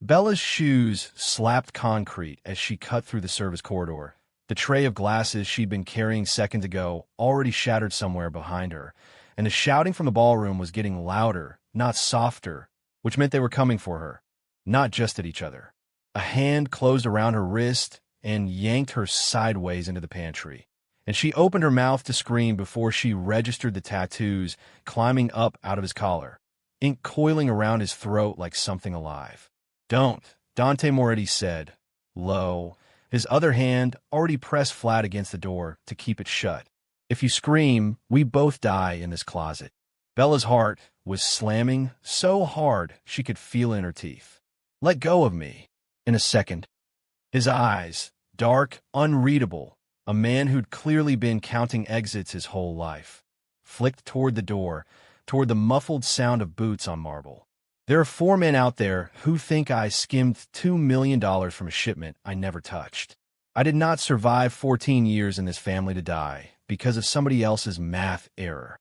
Bella's shoes slapped concrete as she cut through the service corridor. The tray of glasses she'd been carrying seconds ago already shattered somewhere behind her, and the shouting from the ballroom was getting louder, not softer, which meant they were coming for her, not just at each other. A hand closed around her wrist and yanked her sideways into the pantry, and she opened her mouth to scream before she registered the tattoos climbing up out of his collar, ink coiling around his throat like something alive. "Don't," Dante Moretti said, low, his other hand already pressed flat against the door to keep it shut. "If you scream, we both die in this closet." Bella's heart was slamming so hard she could feel it in her teeth. "Let go of me." In a second, his eyes, dark, unreadable, a man who'd clearly been counting exits his whole life, flicked toward the door, toward the muffled sound of boots on marble. "There are 4 men out there who think I skimmed $2 million from a shipment I never touched. I did not survive 14 years in this family to die because of somebody else's math error.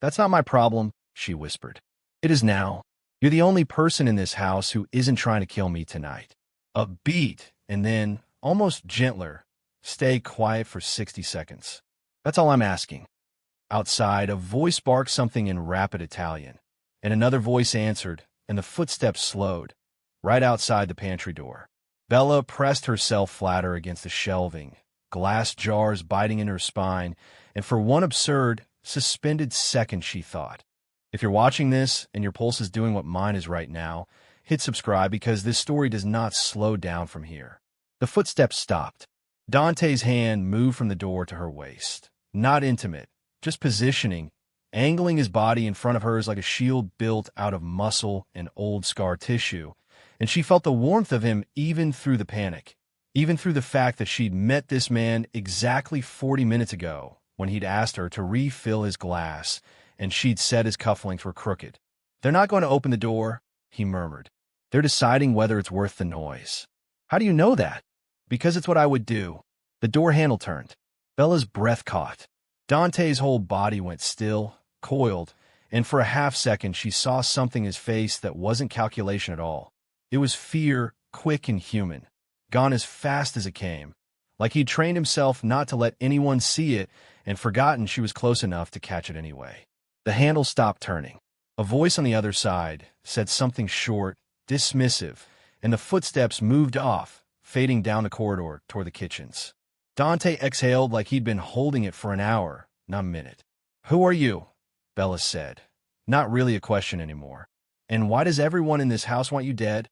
That's not my problem," she whispered. "It is now. You're the only person in this house who isn't trying to kill me tonight." A beat, and then, almost gentler, "Stay quiet for 60 seconds. That's all I'm asking." Outside, a voice barked something in rapid Italian, and another voice answered, and the footsteps slowed, right outside the pantry door. Bella pressed herself flatter against the shelving, glass jars biting in her spine, and for one absurd, suspended second she thought, if you're watching this and your pulse is doing what mine is right now, hit subscribe because this story does not slow down from here. The footsteps stopped. Dante's hand moved from the door to her waist. Not intimate, just positioning, angling his body in front of hers like a shield built out of muscle and old scar tissue, and she felt the warmth of him even through the panic, even through the fact that she'd met this man exactly 40 minutes ago when he'd asked her to refill his glass, and she'd said his cufflinks were crooked. "They're not going to open the door," he murmured. "They're deciding whether it's worth the noise." "How do you know that?" "Because it's what I would do." The door handle turned. Bella's breath caught. Dante's whole body went still, coiled, and for a half-second she saw something in his face that wasn't calculation at all. It was fear, quick and human, gone as fast as it came, like he'd trained himself not to let anyone see it and forgotten she was close enough to catch it anyway. The handle stopped turning. A voice on the other side said something short, dismissive, and the footsteps moved off, fading down the corridor toward the kitchens. Dante exhaled like he'd been holding it for an hour, not a minute. "Who are you?" Bella said. Not really a question anymore. "And why does everyone in this house want you dead?"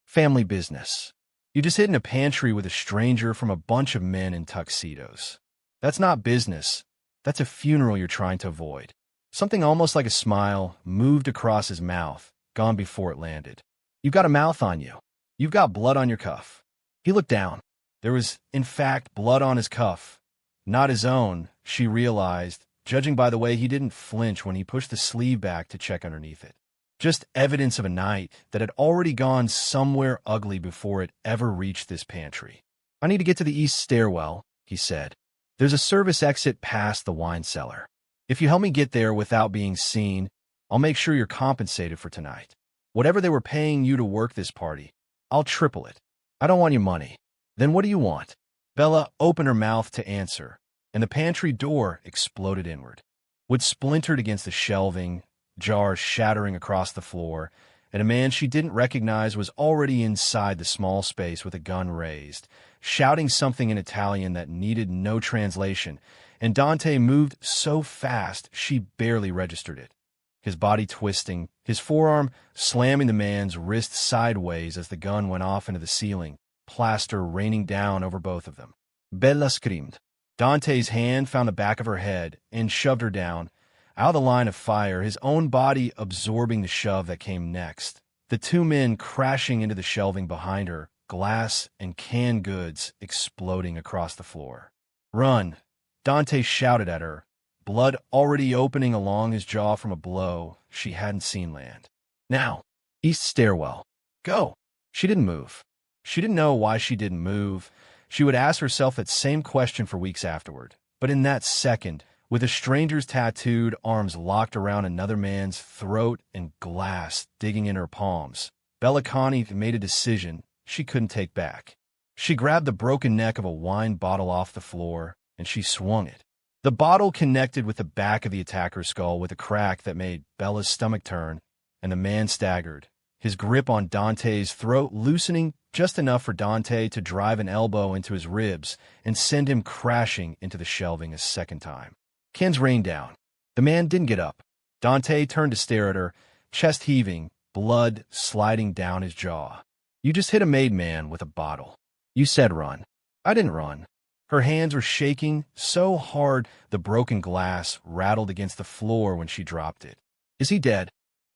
"Family business. You just hid in a pantry with a stranger from a bunch of men in tuxedos. That's not business. That's a funeral you're trying to avoid." Something almost like a smile moved across his mouth, gone before it landed. "You've got a mouth on you. You've got blood on your cuff." He looked down. There was, in fact, blood on his cuff. Not his own, she realized, judging by the way he didn't flinch when he pushed the sleeve back to check underneath it. Just evidence of a night that had already gone somewhere ugly before it ever reached this pantry. "I need to get to the east stairwell," he said. "There's a service exit past the wine cellar. If you help me get there without being seen, I'll make sure you're compensated for tonight. Whatever they were paying you to work this party, I'll triple it. I don't want your money." "Then what do you want?" Bella opened her mouth to answer, and the pantry door exploded inward. Wood splintered against the shelving, jars shattering across the floor, and a man she didn't recognize was already inside the small space with a gun raised, shouting something in Italian that needed no translation, and Dante moved so fast she barely registered it. His body twisting, his forearm slamming the man's wrist sideways as the gun went off into the ceiling, plaster raining down over both of them. Bella screamed. Dante's hand found the back of her head and shoved her down, out of the line of fire, his own body absorbing the shove that came next. The 2 men crashing into the shelving behind her, glass and canned goods exploding across the floor. "Run!" Dante shouted at her, blood already opening along his jaw from a blow she hadn't seen land. "Now! East stairwell. Go!" She didn't move. She didn't know why she didn't move. She would ask herself that same question for weeks afterward. But in that second, with a stranger's tattooed arms locked around another man's throat and glass digging in her palms, Bella Connie made a decision she couldn't take back. She grabbed the broken neck of a wine bottle off the floor, and she swung it. The bottle connected with the back of the attacker's skull with a crack that made Bella's stomach turn, and the man staggered, his grip on Dante's throat loosening just enough for Dante to drive an elbow into his ribs and send him crashing into the shelving a second time. Ken's rained down. The man didn't get up. Dante turned to stare at her, chest heaving, blood sliding down his jaw. "You just hit a Maid man with a bottle. You said run." "I didn't run." Her hands were shaking so hard the broken glass rattled against the floor when she dropped it. "Is he dead?"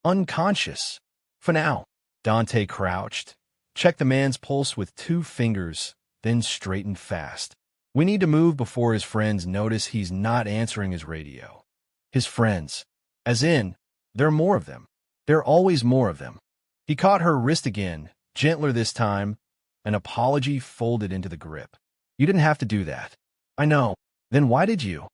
"Unconscious. For now." Dante crouched, checked the man's pulse with 2 fingers, then straightened fast. "We need to move before his friends notice he's not answering his radio." His friends. As in, there are more of them. There are always more of them. He caught her wrist again, gentler this time, an apology folded into the grip. "You didn't have to do that." "I know. Then why did you?"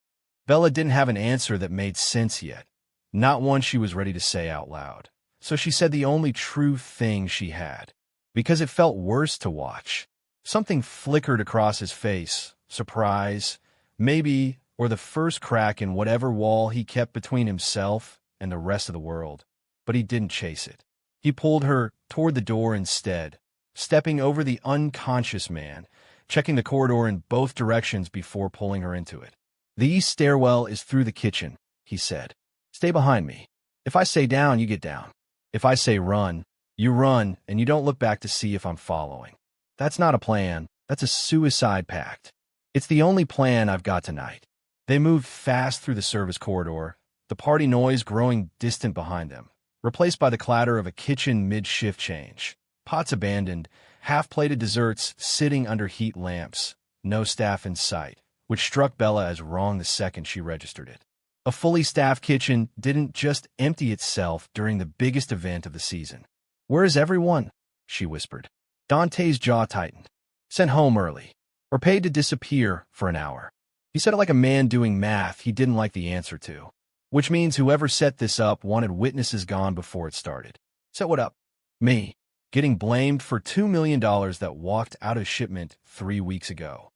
Bella didn't have an answer that made sense yet, not one she was ready to say out loud. So she said the only true thing she had, because it felt worse to watch. Something flickered across his face, surprise, maybe, or the first crack in whatever wall he kept between himself and the rest of the world. But he didn't chase it. He pulled her toward the door instead, stepping over the unconscious man, checking the corridor in both directions before pulling her into it. "The east stairwell is through the kitchen," he said. "Stay behind me. If I say down, you get down. If I say run, you run, and you don't look back to see if I'm following. That's not a plan. That's a suicide pact. It's the only plan I've got tonight." They moved fast through the service corridor, the party noise growing distant behind them, replaced by the clatter of a kitchen mid-shift change. Pots abandoned, half-plated desserts sitting under heat lamps, no staff in sight, which struck Bella as wrong the second she registered it. A fully staffed kitchen didn't just empty itself during the biggest event of the season. "Where is everyone?" she whispered. Dante's jaw tightened. "Sent home early, or paid to disappear for an hour." He said it like a man doing math he didn't like the answer to, which means whoever set this up wanted witnesses gone before it started. "Set what up?" "Me. Getting blamed for $2 million that walked out of shipment 3 weeks ago."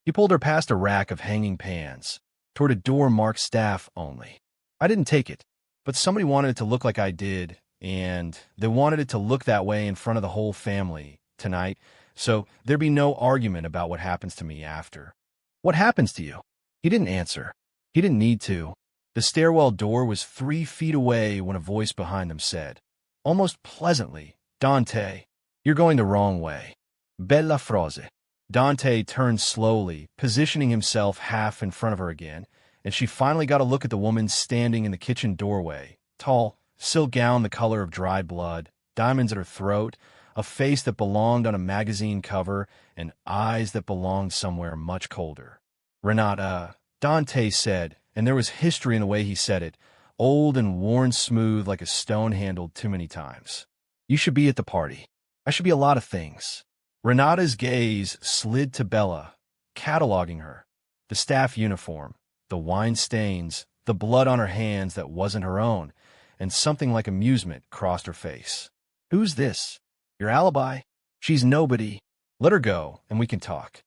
He pulled her past a rack of hanging pans, toward a door marked staff only. "I didn't take it, but somebody wanted it to look like I did, and they wanted it to look that way in front of the whole family tonight, so there'd be no argument about what happens to me after." "What happens to you?" He didn't answer. He didn't need to. The stairwell door was 3 feet away when a voice behind them said, almost pleasantly, "Dante, you're going the wrong way." Bella frase. Dante turned slowly, positioning himself half in front of her again, and she finally got a look at the woman standing in the kitchen doorway, tall, silk gown the color of dried blood, diamonds at her throat, a face that belonged on a magazine cover, and eyes that belonged somewhere much colder. "Renata," Dante said, and there was history in the way he said it, old and worn smooth like a stone handled too many times. "You should be at the party. I should be a lot of things." Renata's gaze slid to Bella, cataloging her. The staff uniform, the wine stains, the blood on her hands that wasn't her own, and something like amusement crossed her face. "Who's this? Your alibi? She's nobody. Let her go, and we can talk."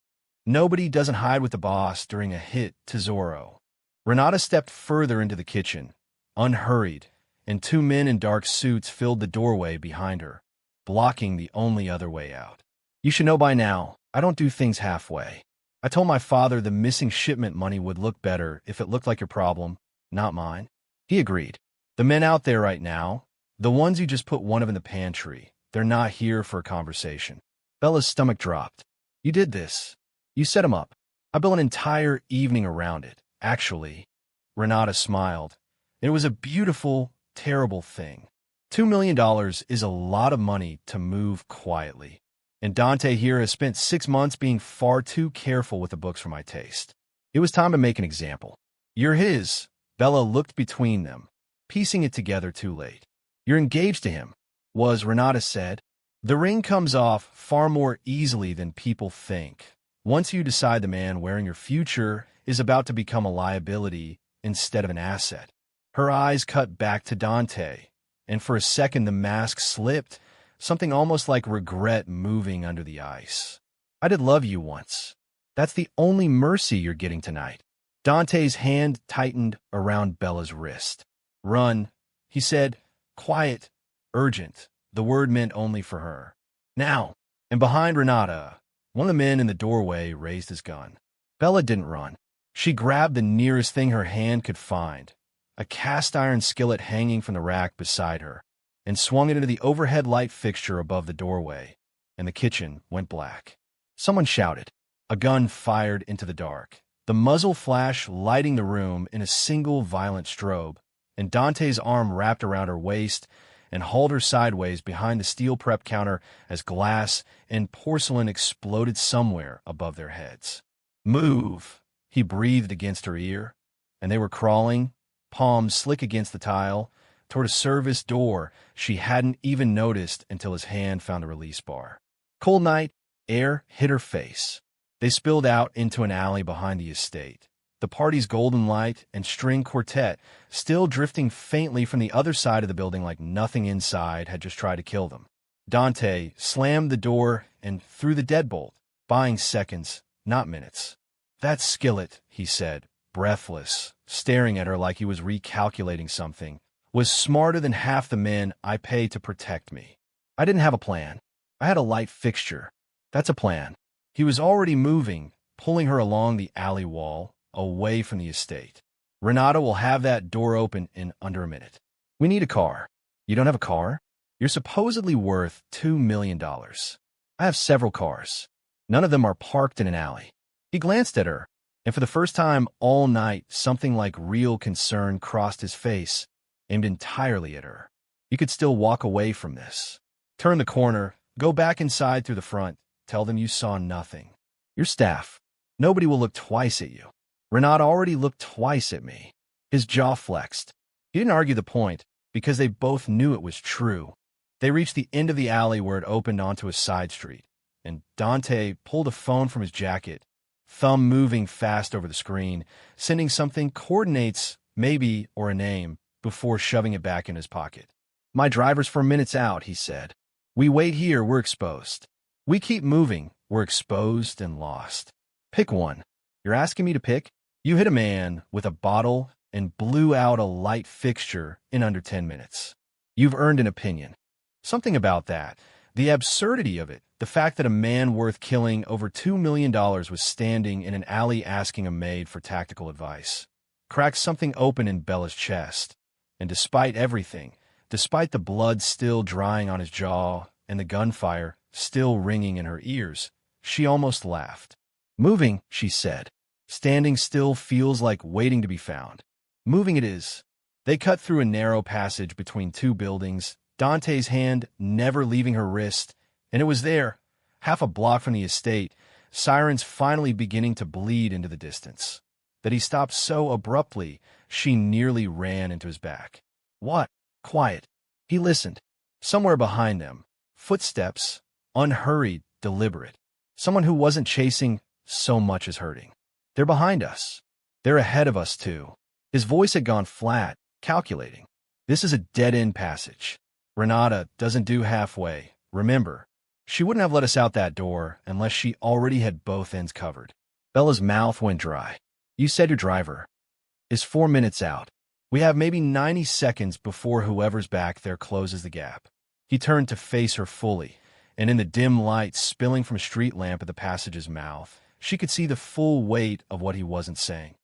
Nobody doesn't hide with the boss during a hit to Zorro. Renata stepped further into the kitchen, unhurried, and 2 men in dark suits filled the doorway behind her, blocking the only other way out. "You should know by now, I don't do things halfway. I told my father the missing shipment money would look better if it looked like your problem, not mine." He agreed. "The men out there right now, the ones you just put one of in the pantry, they're not here for a conversation." Bella's stomach dropped. "You did this. You set him up. I built an entire evening around it, actually." Renata smiled. It was a beautiful, terrible thing. $2 million is a lot of money to move quietly. And Dante here has spent 6 months being far too careful with the books for my taste. It was time to make an example. "You're his." Bella looked between them, piecing it together too late. "You're engaged to him," was Renata said. "The ring comes off far more easily than people think, once you decide the man wearing your future is about to become a liability instead of an asset." Her eyes cut back to Dante, and for a second the mask slipped, something almost like regret moving under the ice. I did love you once. That's the only mercy you're getting tonight. Dante's hand tightened around Bella's wrist. Run, he said, quiet, urgent. The word meant only for her. Now. And behind Renata, one of the men in the doorway raised his gun. Bella didn't run. She grabbed the nearest thing her hand could find, a cast-iron skillet hanging from the rack beside her, and swung it into the overhead light fixture above the doorway, and the kitchen went black. Someone shouted. A gun fired into the dark, the muzzle flash lighting the room in a single violent strobe, and Dante's arm wrapped around her waist and hauled her sideways behind the steel prep counter as glass and porcelain exploded somewhere above their heads. Move, he breathed against her ear, and they were crawling, palms slick against the tile, toward a service door she hadn't even noticed until his hand found the release bar. Cold night air hit her face. They spilled out into an alley behind the estate, the party's golden light and string quartet still drifting faintly from the other side of the building like nothing inside had just tried to kill them. Dante slammed the door and threw the deadbolt, buying seconds, not minutes. That skillet, he said, breathless, staring at her like he was recalculating something, was smarter than half the men I pay to protect me. I didn't have a plan. I had a light fixture. That's a plan. He was already moving, pulling her along the alley wall, away from the estate. Renata will have that door open in under a minute. We need a car. You don't have a car? You're supposedly worth $2 million. I have several cars. None of them are parked in an alley. He glanced at her, and for the first time all night, something like real concern crossed his face, aimed entirely at her. You could still walk away from this. Turn the corner, go back inside through the front, tell them you saw nothing. Your staff. Nobody will look twice at you. Renata already looked twice at me. His jaw flexed. He didn't argue the point, because they both knew it was true. They reached the end of the alley where it opened onto a side street, and Dante pulled a phone from his jacket, thumb moving fast over the screen, sending something, coordinates, maybe, or a name, before shoving it back in his pocket. My driver's for minutes out, he said. We wait here, we're exposed. We keep moving, we're exposed and lost. Pick one. You're asking me to pick? You hit a man with a bottle and blew out a light fixture in under 10 minutes. You've earned an opinion. Something about that, the absurdity of it, the fact that a man worth killing over $2 million was standing in an alley asking a maid for tactical advice, cracked something open in Bella's chest. And despite everything, despite the blood still drying on his jaw and the gunfire still ringing in her ears, she almost laughed. Moving, she said. Standing still feels like waiting to be found. Moving it is. They cut through a narrow passage between two buildings, Dante's hand never leaving her wrist, and it was there, half a block from the estate, sirens finally beginning to bleed into the distance, that he stopped so abruptly she nearly ran into his back. What? Quiet. He listened. Somewhere behind them, footsteps, unhurried, deliberate. Someone who wasn't chasing so much as hurting. They're behind us. They're ahead of us, too. His voice had gone flat, calculating. This is a dead-end passage. Renata doesn't do halfway. Remember, she wouldn't have let us out that door unless she already had both ends covered. Bella's mouth went dry. You said your driver is 4 minutes out. We have maybe 90 seconds before whoever's back there closes the gap. He turned to face her fully, and in the dim light spilling from a street lamp at the passage's mouth, she could see the full weight of what he wasn't saying.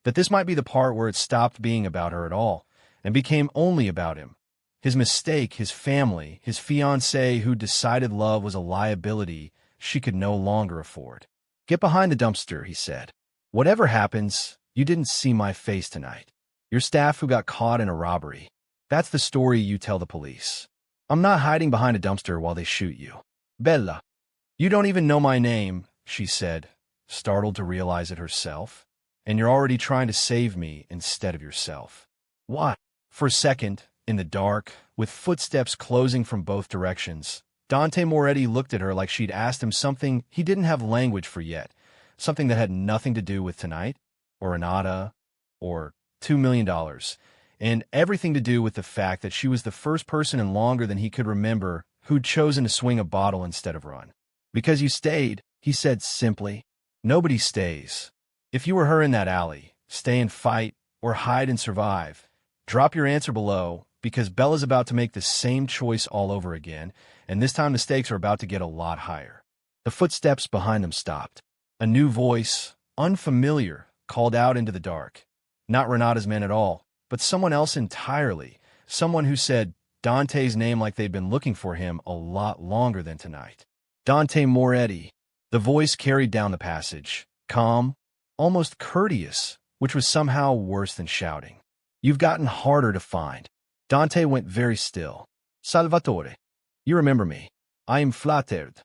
That this might be the part where it stopped being about her at all, and became only about him. His mistake, his family, his fiancée who decided love was a liability she could no longer afford. Get behind the dumpster, he said. Whatever happens, you didn't see my face tonight. Your staff who got caught in a robbery. That's the story you tell the police. I'm not hiding behind a dumpster while they shoot you. Bella. You don't even know my name, she said, startled to realize it herself. And you're already trying to save me instead of yourself. What? For a second, in the dark, with footsteps closing from both directions, Dante Moretti looked at her like she'd asked him something he didn't have language for yet, something that had nothing to do with tonight, or Renata, or $2 million, and everything to do with the fact that she was the first person in longer than he could remember who'd chosen to swing a bottle instead of run. Because you stayed, he said simply. Nobody stays. If you were her in that alley, stay and fight, or hide and survive. Drop your answer below, because Bella's about to make the same choice all over again, and this time the stakes are about to get a lot higher. The footsteps behind them stopped. A new voice, unfamiliar, called out into the dark. Not Renata's men at all, but someone else entirely. Someone who said Dante's name like they'd been looking for him a lot longer than tonight. Dante Moretti. The voice carried down the passage, calm, almost courteous, which was somehow worse than shouting. You've gotten harder to find. Dante went very still. Salvatore. You remember me. I am flattered.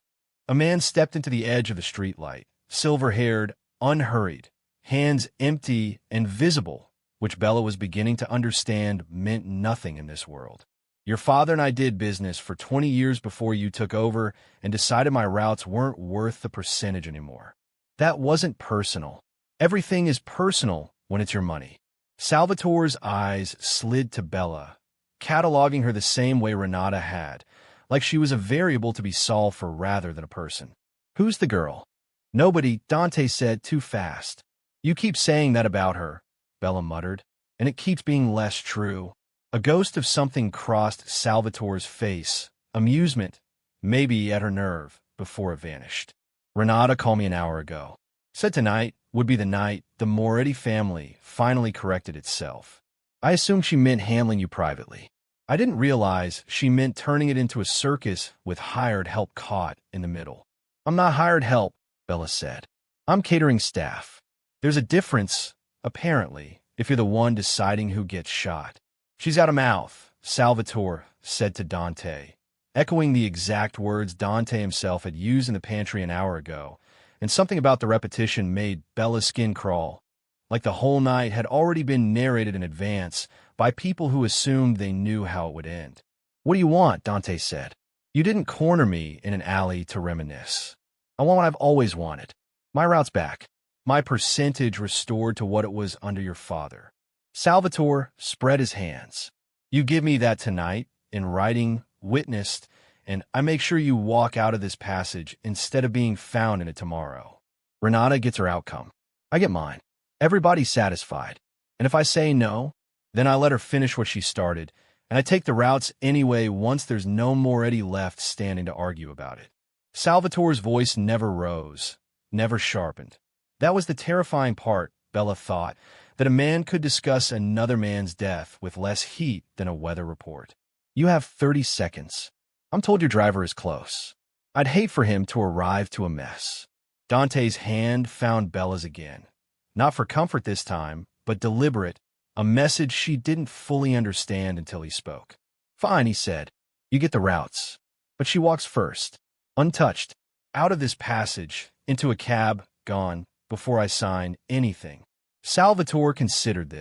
A man stepped into the edge of the streetlight, silver-haired, unhurried, hands empty and visible, which Bella was beginning to understand meant nothing in this world. Your father and I did business for 20 years before you took over and decided my routes weren't worth the percentage anymore. That wasn't personal. Everything is personal when it's your money. Salvatore's eyes slid to Bella, cataloging her the same way Renata had, like she was a variable to be solved for rather than a person. Who's the girl? Nobody, Dante said too fast. You keep saying that about her, Bella muttered, and it keeps being less true. A ghost of something crossed Salvatore's face, amusement, maybe at her nerve, before it vanished. Renata called me an hour ago. Said tonight would be the night the Moretti family finally corrected itself. I assumed she meant handling you privately. I didn't realize she meant turning it into a circus with hired help caught in the middle. I'm not hired help, Bella said. I'm catering staff. There's a difference, apparently, if you're the one deciding who gets shot. She's out of mouth, Salvatore said to Dante, echoing the exact words Dante himself had used in the pantry an hour ago, and something about the repetition made Bella's skin crawl, like the whole night had already been narrated in advance by people who assumed they knew how it would end. What do you want? Dante said. You didn't corner me in an alley to reminisce. I want what I've always wanted. My route's back. My percentage restored to what it was under your father. Salvatore spread his hands. You give me that tonight, in writing, witnessed, and I make sure you walk out of this passage instead of being found in it tomorrow. Renata gets her outcome. I get mine. Everybody's satisfied. And if I say no, then I let her finish what she started, and I take the routes anyway once there's no Moretti left standing to argue about it. Salvatore's voice never rose, never sharpened. That was the terrifying part, Bella thought, that a man could discuss another man's death with less heat than a weather report. You have 30 seconds. I'm told your driver is close. I'd hate for him to arrive to a mess. Dante's hand found Bella's again. Not for comfort this time, but deliberate, a message she didn't fully understand until he spoke. Fine, he said. You get the routes. But she walks first, untouched, out of this passage, into a cab, gone, before I sign anything. Salvatore considered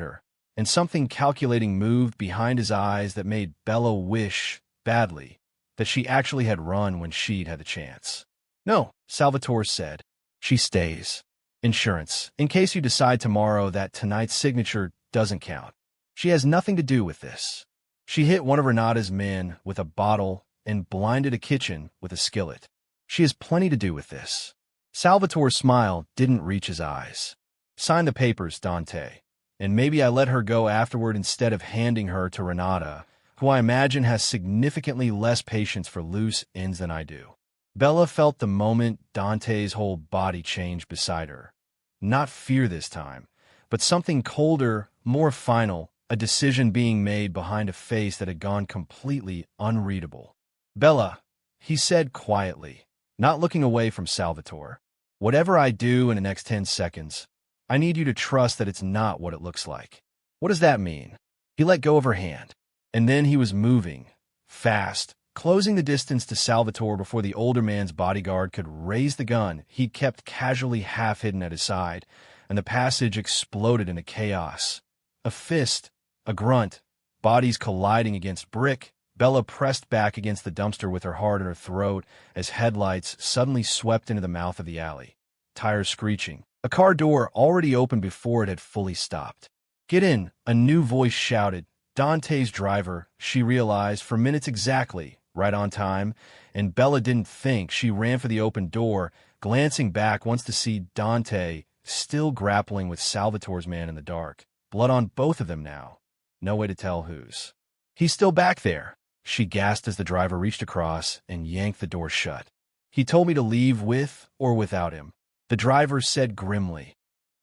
her, and something calculating moved behind his eyes that made Bella wish, badly, that she actually had run when she'd had the chance. No, Salvatore said. She stays. Insurance, in case you decide tomorrow that tonight's signature doesn't count. She has nothing to do with this. She hit one of Renata's men with a bottle and blinded a kitchen with a skillet. She has plenty to do with this. Salvatore's smile didn't reach his eyes. Sign the papers, Dante, and maybe I let her go afterward instead of handing her to Renata, who I imagine has significantly less patience for loose ends than I do. Bella felt the moment Dante's whole body changed beside her. Not fear this time, but something colder, more final, a decision being made behind a face that had gone completely unreadable. Bella, he said quietly, not looking away from Salvatore, whatever I do in the next 10 seconds, I need you to trust that it's not what it looks like. What does that mean? He let go of her hand, and then he was moving, fast, closing the distance to Salvatore before the older man's bodyguard could raise the gun he'd kept casually half-hidden at his side, and the passage exploded into chaos. A fist, a grunt, bodies colliding against brick. Bella pressed back against the dumpster with her heart in her throat as headlights suddenly swept into the mouth of the alley, tires screeching. A car door already opened before it had fully stopped. Get in, a new voice shouted. Dante's driver, she realized for minutes exactly, right on time, and Bella didn't think. She ran for the open door, glancing back once to see Dante still grappling with Salvatore's man in the dark. Blood on both of them now. No way to tell whose. He's still back there, she gasped as the driver reached across and yanked the door shut. He told me to leave with or without him, the driver said grimly,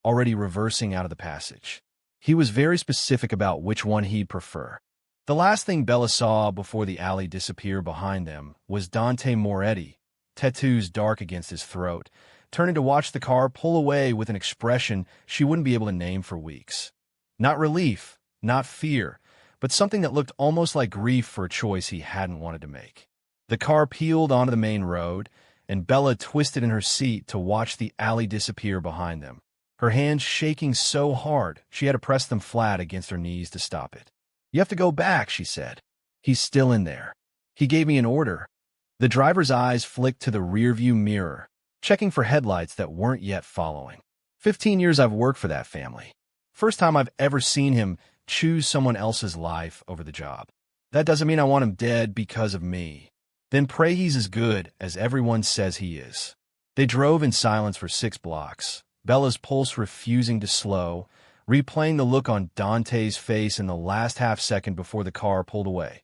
already reversing out of the passage. He was very specific about which one he'd prefer. The last thing Bella saw before the alley disappeared behind them was Dante Moretti, tattoos dark against his throat, turning to watch the car pull away with an expression she wouldn't be able to name for weeks. Not relief, not fear, but something that looked almost like grief for a choice he hadn't wanted to make. The car peeled onto the main road, and Bella twisted in her seat to watch the alley disappear behind them, her hands shaking so hard she had to press them flat against her knees to stop it. "You have to go back," she said. "He's still in there. He gave me an order." The driver's eyes flicked to the rearview mirror, checking for headlights that weren't yet following. 15 years I've worked for that family. First time I've ever seen him choose someone else's life over the job. That doesn't mean I want him dead because of me. Then pray he's as good as everyone says he is. They drove in silence for 6 blocks, Bella's pulse refusing to slow, replaying the look on Dante's face in the last half-second before the car pulled away.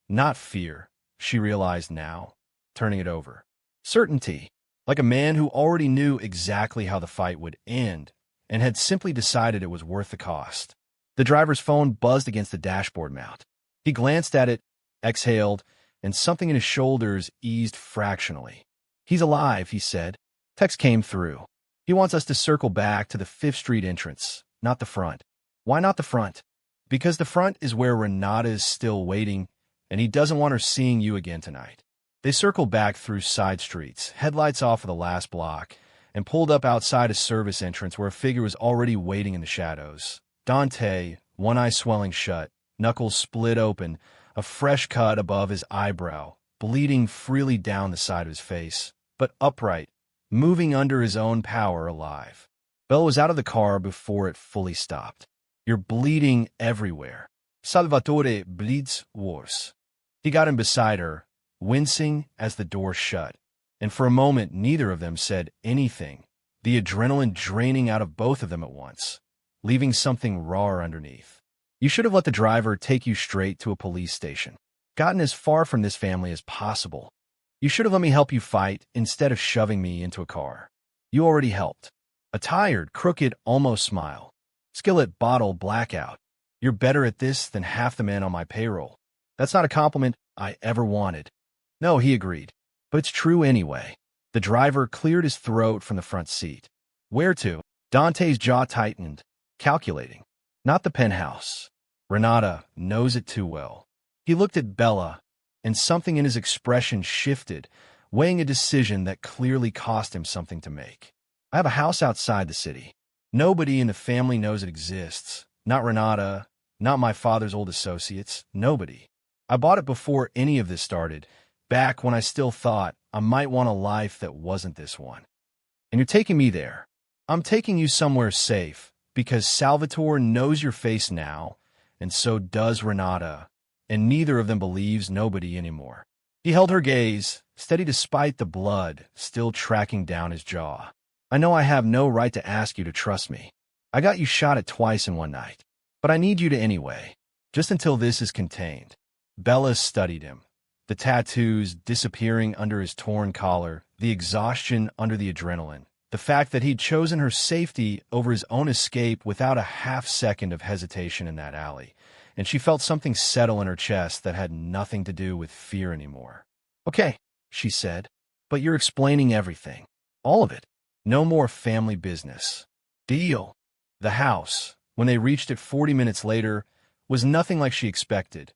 Not fear, she realized now, turning it over. Certainty, like a man who already knew exactly how the fight would end and had simply decided it was worth the cost. The driver's phone buzzed against the dashboard mount. He glanced at it, exhaled, and something in his shoulders eased fractionally. "He's alive," he said. Text came through. "He wants us to circle back to the 5th Street entrance, not the front." "Why not the front?" "Because the front is where Renata is still waiting, and he doesn't want her seeing you again tonight." They circled back through side streets, headlights off of the last block, and pulled up outside a service entrance where a figure was already waiting in the shadows. Dante, one eye swelling shut, knuckles split open, a fresh cut above his eyebrow, bleeding freely down the side of his face, but upright, moving under his own power, alive. Bella was out of the car before it fully stopped. "You're bleeding everywhere. Salvatore bleeds worse." He got in beside her, wincing as the door shut, and for a moment neither of them said anything, the adrenaline draining out of both of them at once, leaving something raw underneath. "You should have let the driver take you straight to a police station. Gotten as far from this family as possible. You should have let me help you fight instead of shoving me into a car. You already helped." A tired, crooked, almost smile. Skillet bottle blackout. "You're better at this than half the men on my payroll." "That's not a compliment I ever wanted." "No," he agreed. "But it's true anyway." The driver cleared his throat from the front seat. "Where to?" Dante's jaw tightened, calculating. "Not the penthouse. Renata knows it too well." He looked at Bella, and something in his expression shifted, weighing a decision that clearly cost him something to make. "I have a house outside the city. Nobody in the family knows it exists. Not Renata, not my father's old associates, nobody. I bought it before any of this started, back when I still thought I might want a life that wasn't this one. And you're taking me there. I'm taking you somewhere safe, because Salvatore knows your face now, and so does Renata, and neither of them believes nobody anymore." He held her gaze, steady despite the blood still tracking down his jaw. "I know I have no right to ask you to trust me. I got you shot at twice in one night, but I need you to anyway, just until this is contained." Bella studied him, the tattoos disappearing under his torn collar, the exhaustion under the adrenaline, the fact that he'd chosen her safety over his own escape without a half-second of hesitation in that alley, and she felt something settle in her chest that had nothing to do with fear anymore. "Okay," she said, "but you're explaining everything. All of it. No more family business." "Deal." The house, when they reached it 40 minutes later, was nothing like she expected.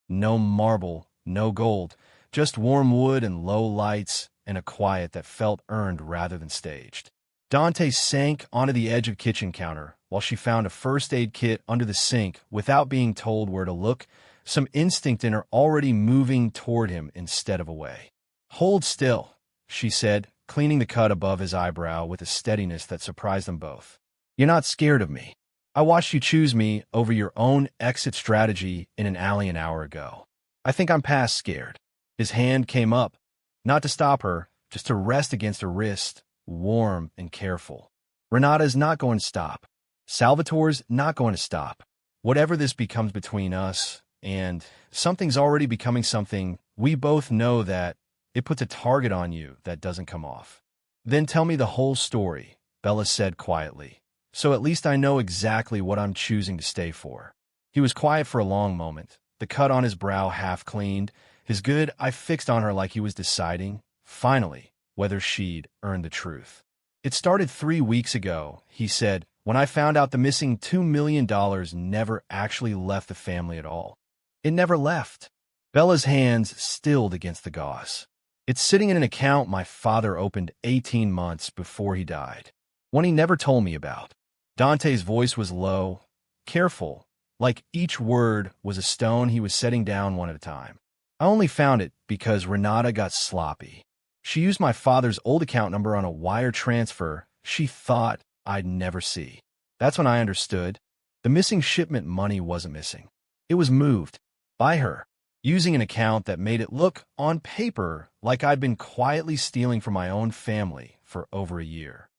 No marble, no gold, just warm wood and low lights, and a quiet that felt earned rather than staged. Dante sank onto the edge of the kitchen counter while she found a first aid kit under the sink without being told where to look, some instinct in her already moving toward him instead of away. "Hold still," she said, cleaning the cut above his eyebrow with a steadiness that surprised them both. "You're not scared of me. I watched you choose me over your own exit strategy in an alley an hour ago. I think I'm past scared. His hand came up, not to stop her, just to rest against her wrist, warm and careful. Renata's not going to stop. Salvatore's not going to stop. Whatever this becomes between us, and something's already becoming something, we both know that it puts a target on you that doesn't come off. Then tell me the whole story, Bella said quietly, so at least I know exactly what I'm choosing to stay for. He was quiet for a long moment, the cut on his brow half cleaned, his good eye fixed on her like he was deciding, finally, whether she'd earned the truth. It started 3 weeks ago, he said, when I found out the missing $2 million never actually left the family at all. It never left. Bella's hands stilled against the gauze. It's sitting in an account my father opened 18 months before he died. One he never told me about. Dante's voice was low, careful, like each word was a stone he was setting down one at a time. I only found it because Renata got sloppy. She used my father's old account number on a wire transfer she thought I'd never see. That's when I understood. The missing shipment money wasn't missing. It was moved by her, using an account that made it look, on paper, like I'd been quietly stealing from my own family for over a year.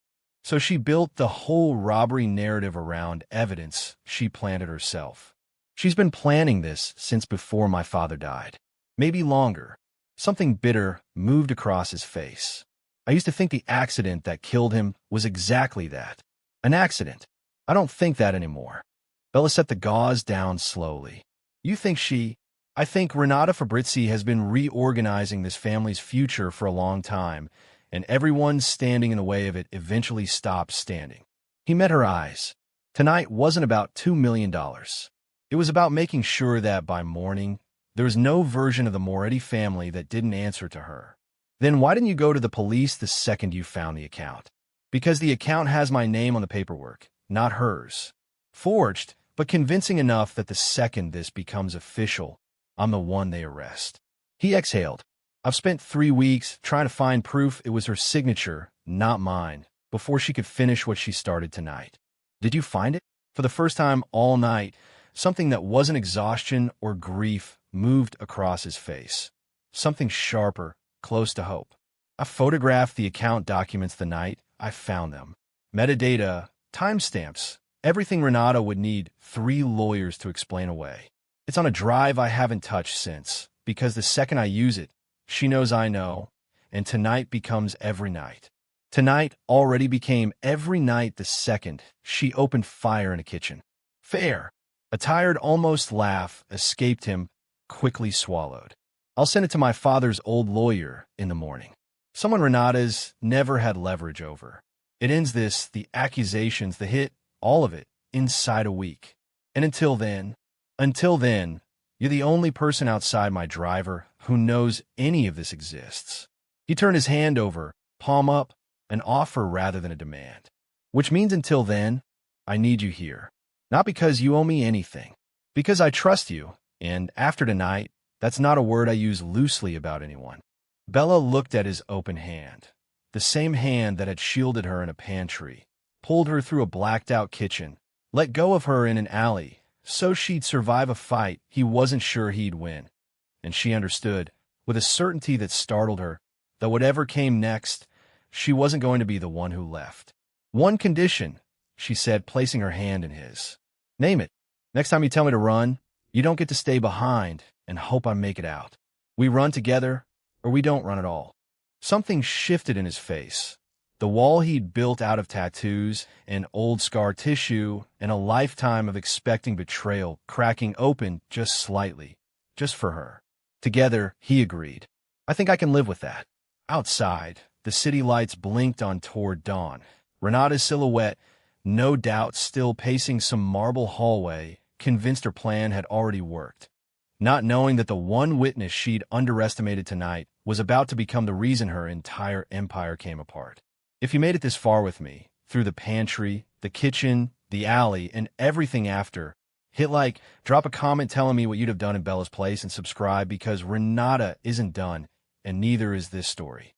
So she built the whole robbery narrative around evidence she planted herself. She's been planning this since before my father died. Maybe longer. Something bitter moved across his face. I used to think the accident that killed him was exactly that. An accident. I don't think that anymore. Bella set the gauze down slowly. I think Renata Fabrizi has been reorganizing this family's future for a long time, and everyone standing in the way of it eventually stopped standing. He met her eyes. Tonight wasn't about $2 million. It was about making sure that by morning, there was no version of the Moretti family that didn't answer to her. Then why didn't you go to the police the second you found the account? Because the account has my name on the paperwork, not hers. Forged, but convincing enough that the second this becomes official, I'm the one they arrest. He exhaled. I've spent 3 weeks trying to find proof it was her signature, not mine, before she could finish what she started tonight. Did you find it? For the first time all night, something that wasn't exhaustion or grief moved across his face. Something sharper, close to hope. I photographed the account documents the night I found them. Metadata, timestamps, everything Renata would need 3 lawyers to explain away. It's on a drive I haven't touched since, because the second I use it, she knows I know, and tonight becomes every night. Tonight already became every night the second she opened fire in a kitchen. Fair. A tired, almost laugh escaped him, quickly swallowed. I'll send it to my father's old lawyer in the morning. Someone Renata's never had leverage over. It ends the accusations, the hit, all of it, inside a week. And until then, you're the only person outside my driver who knows any of this exists. He turned his hand over, palm up, an offer rather than a demand. Which means until then, I need you here. Not because you owe me anything. Because I trust you, and after tonight, that's not a word I use loosely about anyone. Bella looked at his open hand, the same hand that had shielded her in a pantry, pulled her through a blacked-out kitchen, let go of her in an alley, so she'd survive a fight he wasn't sure he'd win. And she understood, with a certainty that startled her, that whatever came next, she wasn't going to be the one who left. One condition, she said, placing her hand in his. Name it. Next time you tell me to run, you don't get to stay behind and hope I make it out. We run together, or we don't run at all. Something shifted in his face. The wall he'd built out of tattoos and old scar tissue and a lifetime of expecting betrayal cracking open just slightly, just for her. Together, he agreed. I think I can live with that. Outside, the city lights blinked on toward dawn. Renata's silhouette, no doubt still pacing some marble hallway, convinced her plan had already worked. Not knowing that the one witness she'd underestimated tonight was about to become the reason her entire empire came apart. If you made it this far with me, through the pantry, the kitchen, the alley, and everything after, hit like, drop a comment telling me what you'd have done in Bella's place, and subscribe because Renata isn't done, and neither is this story.